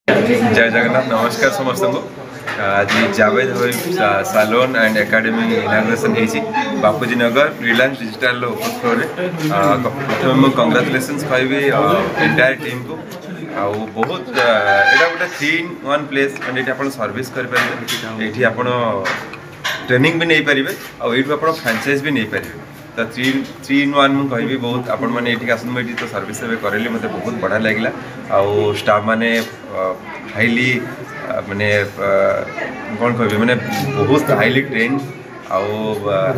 जय जगन्नाथ नमस्कार समस्त को आज जावेद हबीब सालोन एंड एकेडमी इनाग्रेशन होती बापूजी नगर रिलायंस डिजिटल ऊपर फ्लोर प्रथम मुझे कंग्राचुलेशंस कहबी एंटायर टीम को आउ बहुत यहाँ गोटे 3-in-1 प्लेस मैंने आप सर्विस करेंगे ये आप ट्रेनिंग भी नहीं पारे आउ आप फ्रांचाइज भी नहीं पारे तो 3-in-1 मुझे कहबी बहुत आपण मैंने ये आसन मुझे तो सर्विस करेली मत बहुत बढ़िया लगे आउ स्टाफ मैंने हाईली माने कौन कहबी माने बहुत हाईली ट्रेन आउ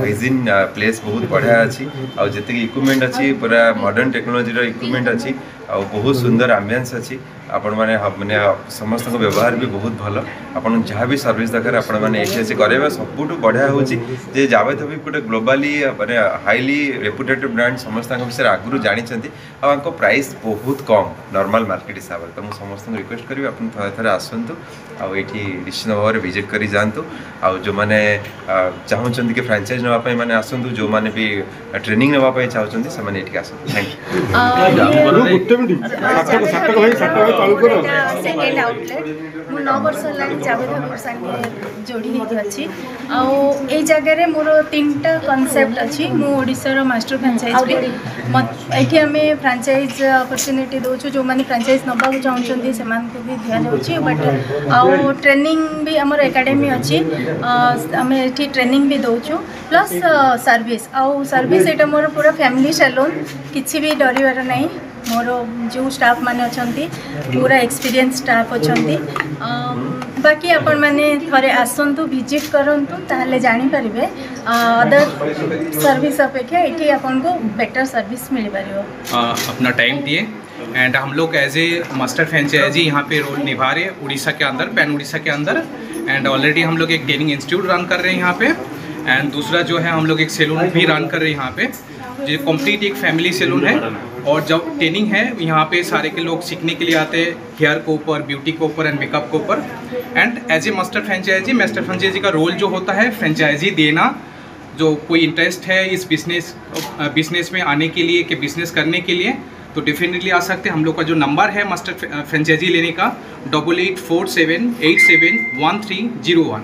हाइजीन प्लेस बहुत बढ़िया अच्छी आउ जी इक्विपमेंट अच्छी पूरा मॉडर्न टेक्नोलोजी इक्विपमेंट अच्छी आउ बहुत सुंदर एम्बियंस अच्छी आपण माने माने समस्त व्यवहार भी बहुत भल आपन जहाँ भी सर्विस दरकार आपण माने एसे करेबा सबुठ बढ़िया होची जे जावेद हबीब गोटे ग्लोबली माने हाईली रेपुटेटेड ब्रांड समस्त विषय आगुरी जानिछंती आको प्राइस बहुत कम नॉर्मल मार्केट हिसाब से तो मुझे समस्त रिक्वेस्ट करी आप थे आसतु आठी निश्चित भाव में विजिट कर जातु आउ जो मैंने चाहते कि फ्रांचाइज नापी मैंने आसतु जो मैंने भी ट्रेनिंग नापी चाहते से ये आसतु सेकेंड आउटलेट मु 9 वर्ष लाग जावेद हबीब संगे जोड़ी अच्छी आई जगह मोर 3टा कॉन्सेप्ट अच्छी मु ओडिशा मास्टर फ्रांचाइज भी आम फ्रांचाइज अपॉर्चुनिटी दौचु जो मैंने फ्रांचाइज नवा चाहते से भी दि जाऊँगी बट आउ ट्रेनिंग भी आमर एकेडमी अच्छी आम ये ट्रेनिंग भी दौचु प्लस सर्विस आउ सर्विस यहाँ मोर पूरा फैमिली सैलून किसी भी डरबार नहीं मोर जो स्टाफ माने अच्छी पूरा एक्सपीरियंस स्टाफ अच्छी बाकी आपण मैंने थरे आसतु विजिट करंतु ताहले जानी पारिबे अदर सर्विस अपेक्षा ये आपन को बेटर सर्विस मिल पारिबो। अपना टाइम दिए एंड हम लोग एज ए मास्टर फ्रेंचाइजी यहाँ पे रोल निभा रहे उड़ीसा के अंदर पैन उड़ीसा के अंदर एंड ऑलरेडी हम लोग एक ट्रेनिंग इंस्टीट्यूट रन कर रहे हैं यहाँ पे एंड दूसरा जो है हम लोग एक सैलून भी रन कर रहे हैं यहाँ पे जो कंप्लीट एक फैमिली सैलून है और जब ट्रेनिंग है यहाँ पे सारे के लोग सीखने के लिए आते हैं हेयर के ऊपर ब्यूटी के ऊपर एंड मेकअप के ऊपर and as a master franchisee का रोल जो होता है फ्रेंचाइजी देना जो कोई इंटरेस्ट है इस बिजनेस में आने के लिए कि बिजनेस करने के लिए तो डेफिनेटली आ सकते हैं। हम लोग का जो नंबर है मास्टर फ्रेंचाइजी लेने का 8847871301